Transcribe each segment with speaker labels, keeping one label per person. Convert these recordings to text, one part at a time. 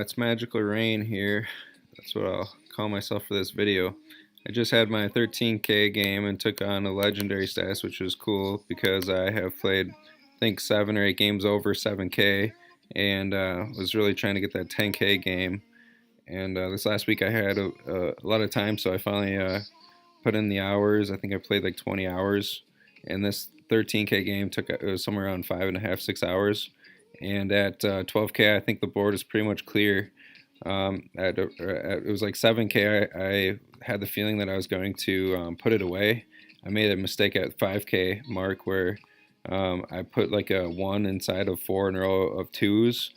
Speaker 1: It's Magical Rain here. That's what I'll call myself for this video. I just had my 13K game and took on a legendary status, which was cool because I have played, I think, 7 or 8 games over 7K and was really trying to get that 10K game. And this last week I had a lot of time, so I finally put in the hours. I think I played like 20 hours, and this 13K game it was somewhere around 5.5, 6 hours. And at 12K, I think the board is pretty much clear. It was like 7K. I had the feeling that I was going to put it away. I made a mistake at 5K mark where I put like a 1 inside of 4 in a row of 2s,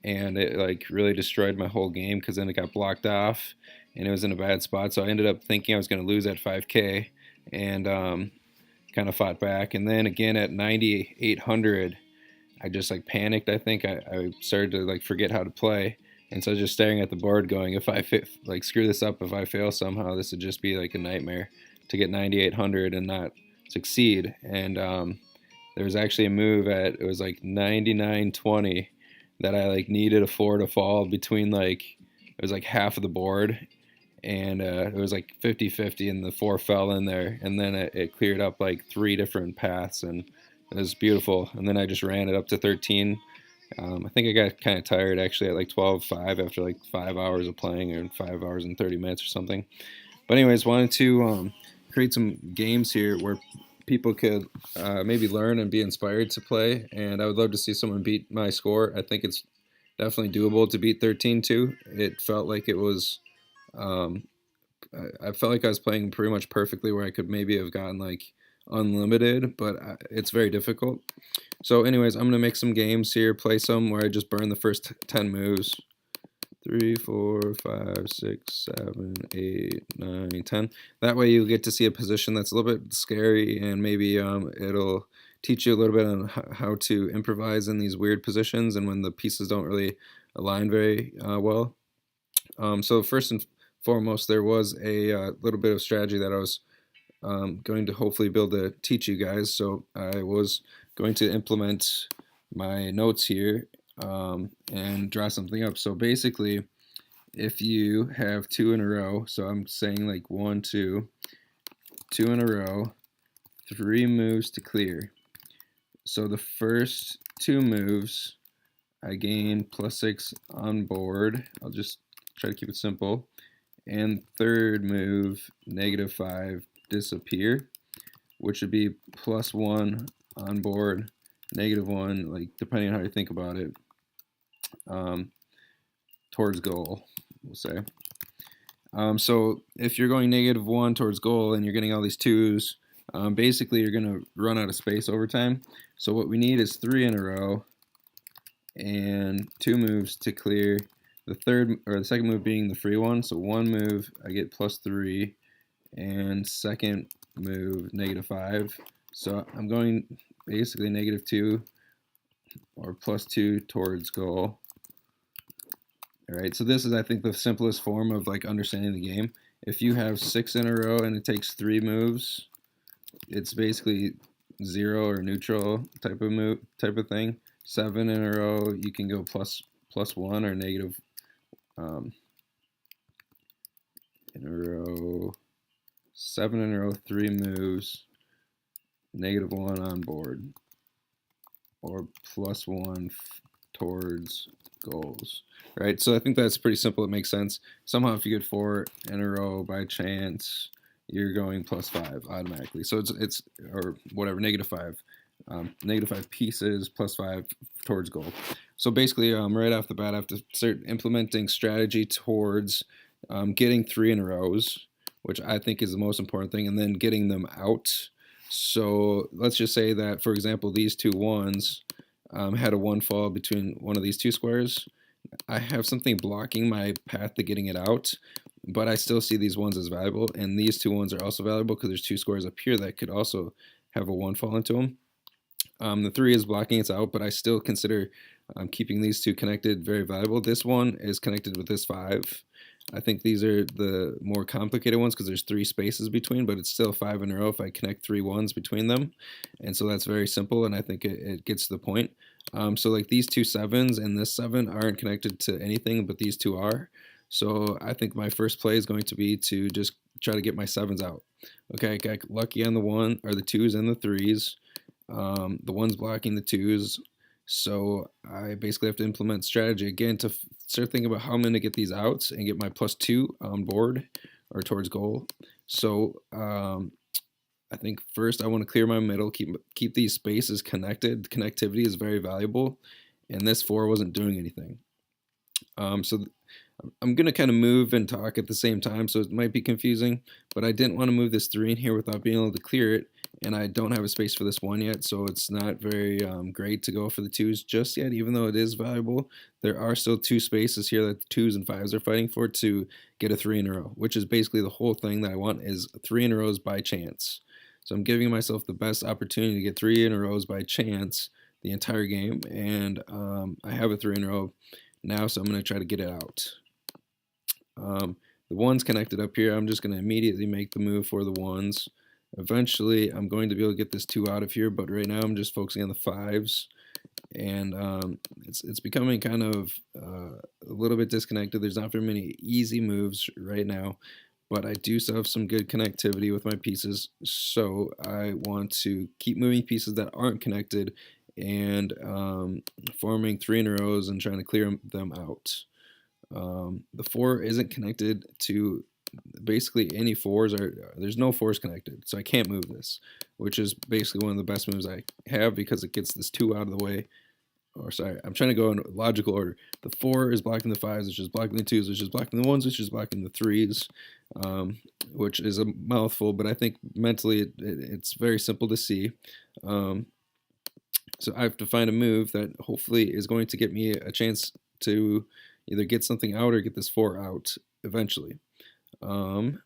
Speaker 1: and it like really destroyed my whole game because then it got blocked off and it was in a bad spot. So I ended up thinking I was going to lose at 5K and kind of fought back. And then again at 9,800, I just like panicked. I think I started to like forget how to play. And so I was just staring at the board going, if I like screw this up, if I fail somehow, this would just be like a nightmare to get 9,800 and not succeed. And there was actually a move it was like 99.20 that I like needed a 4 to fall between, like it was like half of the board, and it was like 50-50 and the 4 fell in there, and then it cleared up like 3 different paths, and it was beautiful. And then I just ran it up to 13. I think I got kind of tired actually at like 12.5 after like 5 hours of playing, or 5 hours and 30 minutes or something. But anyways, wanted to create some games here where people could maybe learn and be inspired to play, and I would love to see someone beat my score. I think it's definitely doable to beat 13-2. It felt like it was I felt like I was playing pretty much perfectly, where I could maybe have gotten like unlimited, but it's very difficult. So anyways, I'm gonna make some games here, play some where I just burn the first 10 moves. 3, 4, 5, 6, 7, 8, 9, 10. That way you get to see a position that's a little bit scary, and maybe it'll teach you a little bit on how to improvise in these weird positions and when the pieces don't really align very well. So first and foremost, there was a little bit of strategy that I was going to hopefully be able to teach you guys. So I was going to implement my notes here and draw something up. So basically, if you have 2 in a row, so I'm saying like 1, 2, 2 in a row, 3 moves to clear. So the first 2 moves, I gain +6 on board. I'll just try to keep it simple. And third move, -5, disappear, which would be +1 on board, -1, like depending on how you think about it, towards goal, we'll say. So if you're going -1 towards goal and you're getting all these 2s, basically you're going to run out of space over time. So what we need is 3 in a row and 2 moves to clear. The second move being the free one. So 1 move I get +3, and second move -5. So I'm going basically -2 or +2 towards goal. All right, so this is, I think, the simplest form of like understanding the game. If you have 6 in a row and it takes 3 moves, it's basically 0 or neutral type of thing. 7 in a row, you can go +1 or negative in a row. 7 in a row, 3 moves, -1 on board, or +1 towards goals. Right, so I think that's pretty simple. It makes sense. Somehow if you get 4 in a row by chance, you're going +5 automatically. So it's or whatever, -5. -5 pieces, +5 towards goal. So basically, right off the bat, I have to start implementing strategy towards getting 3 in a rows, which I think is the most important thing, and then getting them out. So let's just say that, for example, these 2 1s had a 1 fall between one of these 2 squares. I have something blocking my path to getting it out, but I still see these 1s as valuable, and these 2 1s are also valuable because there's 2 squares up here that could also have a 1 fall into them. The 3 is blocking its out, but I still consider keeping these 2 connected very valuable. This one is connected with this 5. I think these are the more complicated ones because there's 3 spaces between, but it's still 5 in a row if I connect 3 ones between them. And so that's very simple, and I think it gets to the point. So like these 2 sevens and this 7 aren't connected to anything, but these 2 are. So I think my first play is going to be to just try to get my 7s out. Okay, I got lucky on the 1 or the 2s and the 3s. The 1's blocking the 2s. So I basically have to implement strategy again to start thinking about how I'm going to get these outs and get my +2 on board or towards goal. So I think first I want to clear my middle, keep these spaces connected. Connectivity is very valuable, and this 4 wasn't doing anything. So I'm going to kind of move and talk at the same time, so it might be confusing, but I didn't want to move this 3 in here without being able to clear it, and I don't have a space for this 1 yet, so it's not very great to go for the 2s just yet, even though it is valuable. There are still 2 spaces here that the 2s and 5s are fighting for to get a 3 in a row, which is basically the whole thing that I want is 3 in a rows by chance. So I'm giving myself the best opportunity to get 3 in a rows by chance the entire game, and I have a 3 in a row now, so I'm going to try to get it out. The 1's connected up here. I'm just going to immediately make the move for the 1's. Eventually, I'm going to be able to get this 2 out of here, but right now I'm just focusing on the 5's. And it's becoming kind of a little bit disconnected. There's not very many easy moves right now, but I do still have some good connectivity with my pieces, so I want to keep moving pieces that aren't connected and forming 3 in a rows and trying to clear them out. The 4 isn't connected to basically any 4s, or there's no 4s connected, so I can't move this, which is basically one of the best moves I have because it gets this 2 out of the way. Or sorry, I'm trying to go in logical order. The 4 is blocking the 5s, which is blocking the 2s, which is blocking the 1s, which is blocking the 3s, which is a mouthful, but I think mentally it's very simple to see. So I have to find a move that hopefully is going to get me a chance to either get something out or get this 4 out eventually. And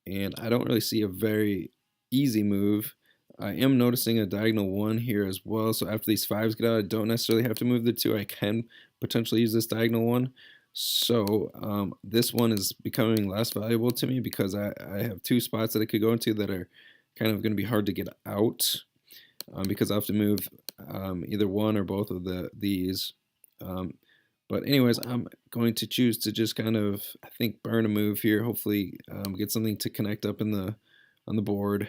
Speaker 1: I don't really see a very easy move. I am noticing a diagonal 1 here as well, so after these 5s get out, I don't necessarily have to move the 2. I can potentially use this diagonal 1. So this one is becoming less valuable to me because I have 2 spots that I could go into that are kind of going to be hard to get out because I have to move either one or both of these. But anyways, I'm going to choose to just kind of, I think, burn a move here. Hopefully get something to connect up on the board.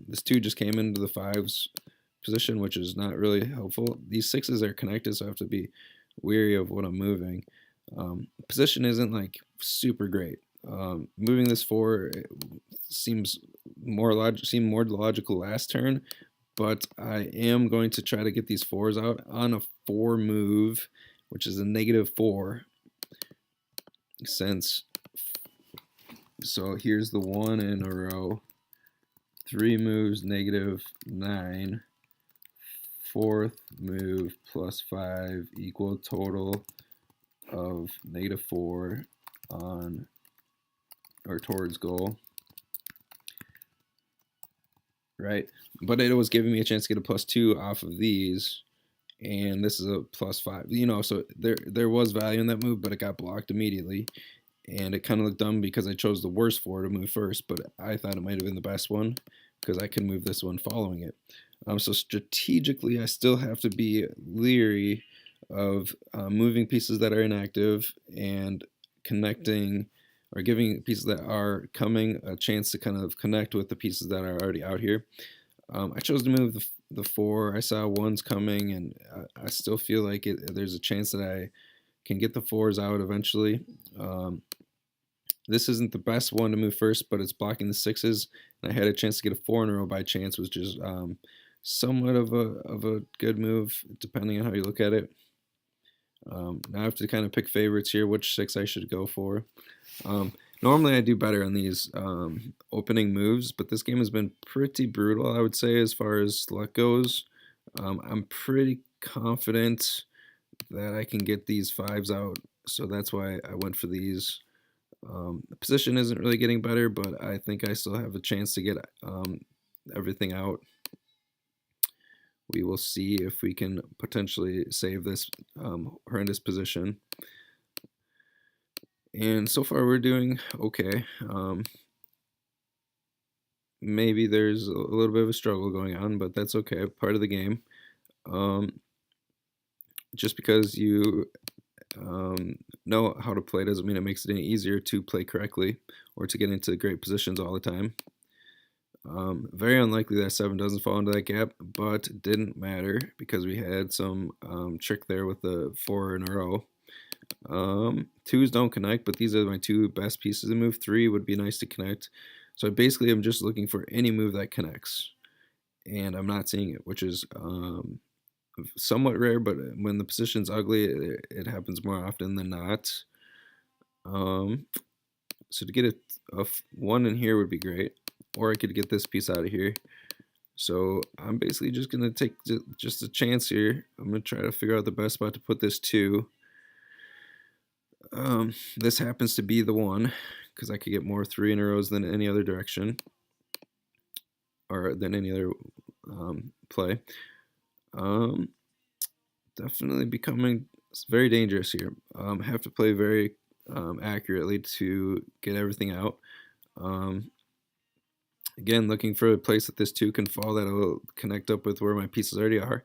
Speaker 1: This 2 just came into the 5's position, which is not really helpful. These 6s are connected, so I have to be wary of what I'm moving. Position isn't like super great. Moving this 4 seemed more logical last turn, but I am going to try to get these 4s out on a 4 move, which is a -4. So here's the 1 in a row. 3 moves, -9. 4th move, +5 equal total of -4 on or towards goal. Right? But it was giving me a chance to get a +2 off of these, and this is a +5. You know, so there was value in that move, but it got blocked immediately, and it kind of looked dumb because I chose the worst 4 to move first, but I thought it might have been the best one because I can move this one following it. So strategically, I still have to be leery of moving pieces that are inactive and connecting or giving pieces that are coming a chance to kind of connect with the pieces that are already out here. I chose to move the 4. I saw 1's coming, and I still feel like there's a chance that I can get the 4s out eventually. This isn't the best one to move first, but it's blocking the 6s, and I had a chance to get a 4 in a row by chance, which is somewhat of a good move, depending on how you look at it. Now I have to kind of pick favorites here, which 6 I should go for. Normally I do better on these opening moves, but this game has been pretty brutal, I would say, as far as luck goes. I'm pretty confident that I can get these 5s out, so that's why I went for these. The position isn't really getting better, but I think I still have a chance to get everything out. We will see if we can potentially save this horrendous position. And so far we're doing okay. Maybe there's a little bit of a struggle going on, but that's okay, part of the game. Um, just because you know how to play doesn't mean it makes it any easier to play correctly or to get into great positions all the time. Very unlikely that 7 doesn't fall into that gap, but it didn't matter because we had some trick there with the 4 in a row. 2s don't connect, but these are my 2 best pieces to move. 3 would be nice to connect. So basically I'm just looking for any move that connects, and I'm not seeing it, which is somewhat rare, but when the position's ugly, it happens more often than not. So to get a 1 in here would be great, or I could get this piece out of here. So I'm basically just going to take just a chance here. I'm going to try to figure out the best spot to put this 2. This happens to be the 1, because I could get more 3 in a rows than any other direction, or than any other play. Definitely becoming very dangerous here. Have to play very accurately to get everything out. Again, looking for a place that this 2 can fall that'll connect up with where my pieces already are.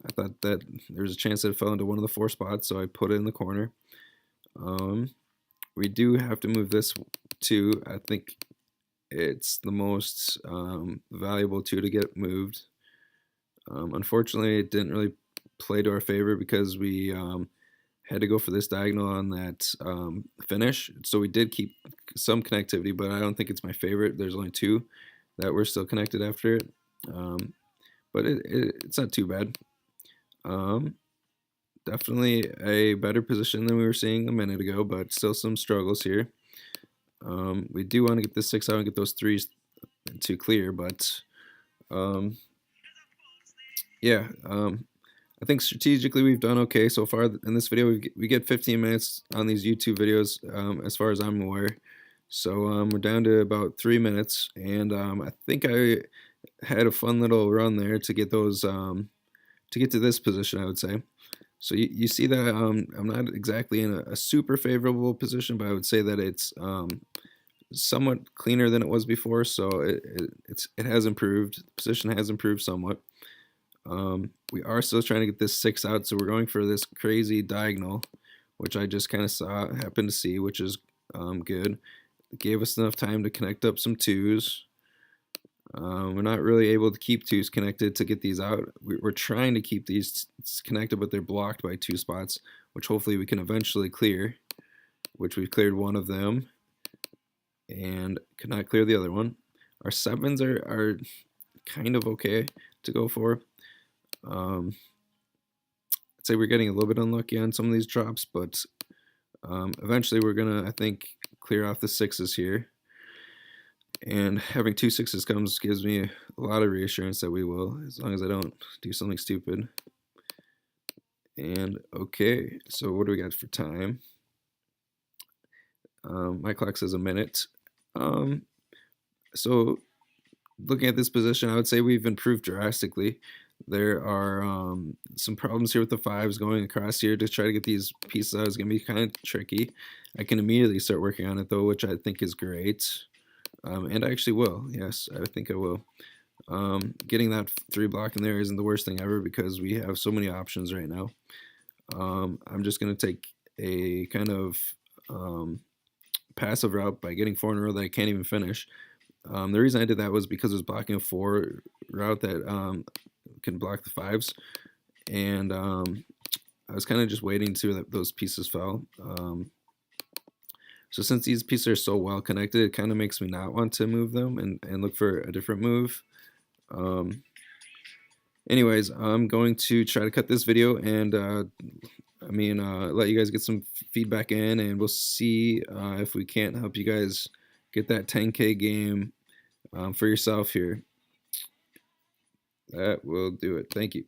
Speaker 1: I thought that there's a chance that it fell into one of the 4 spots, so I put it in the corner. We do have to move this 2. I think it's the most valuable 2 to get moved. Unfortunately, it didn't really play to our favor because we had to go for this diagonal on that finish. So we did keep some connectivity, but I don't think it's my favorite. There's only 2 that were still connected after it. But it's not too bad. Definitely a better position than we were seeing a minute ago, but still some struggles here. We do want to get this 6 out and get those 3s to clear, but yeah, I think strategically we've done okay so far in this video. We get 15 minutes on these YouTube videos, as far as I'm aware. So we're down to about 3 minutes, and I think I had a fun little run there to get those to get to this position, I would say. So you see that I'm not exactly in a super favorable position, but I would say that it's somewhat cleaner than it was before. So it has improved. The position has improved somewhat. We are still trying to get this 6 out, so we're going for this crazy diagonal, which I just kind of happened to see, which is good. It gave us enough time to connect up some 2s. We're not really able to keep 2s connected to get these out. We're trying to keep these connected, but they're blocked by 2 spots, which hopefully we can eventually clear, which we've cleared one of them and could not clear the other one. Our 7s are kind of okay to go for. I'd say we're getting a little bit unlucky on some of these drops, but eventually we're gonna, I think, clear off the 6s here. And having 2 6s gives me a lot of reassurance that we will, as long as I don't do something stupid. And okay, so what do we got for time? My clock says a minute. So looking at this position, I would say we've improved drastically. There are some problems here with the 5s going across here to try to get these pieces out is going to be kind of tricky. I can immediately start working on it though, which I think is great. And I actually will. Yes, I think I will. Getting that 3 block in there isn't the worst thing ever because we have so many options right now. I'm just going to take a kind of passive route by getting 4 in a row that I can't even finish. The reason I did that was because it was blocking a 4 route that can block the 5s, and I was kind of just waiting to that those pieces fell. So since these pieces are so well connected, it kind of makes me not want to move them and look for a different move. Anyways, I'm going to try to cut this video and let you guys get some feedback in, and we'll see if we can't help you guys get that 10K game for yourself here. That will do it. Thank you.